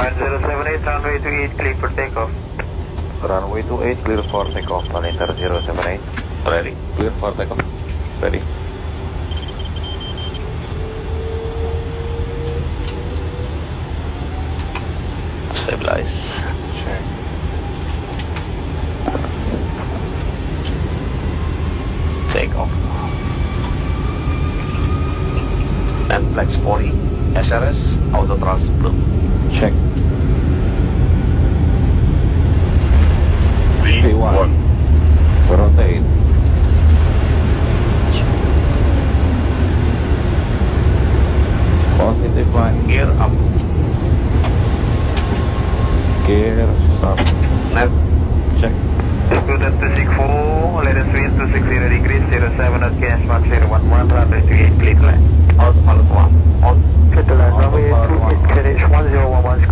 1078, runway 28, clear for takeoff. Runway 28, clear for takeoff. Planeta 078. Ready, clear for takeoff. Ready. Stabilize. Check. Takeoff. And flex 40. SRS, auto thrust blue. Check. V1. Rotate. Positive line. Gear up. Gear stop. Nav. Check. Student 264, let us wind 260 degrees, 07 at KS 1011, runway 28, clear line. Autopilot 1, on. Autopilot 1. Finish 1011.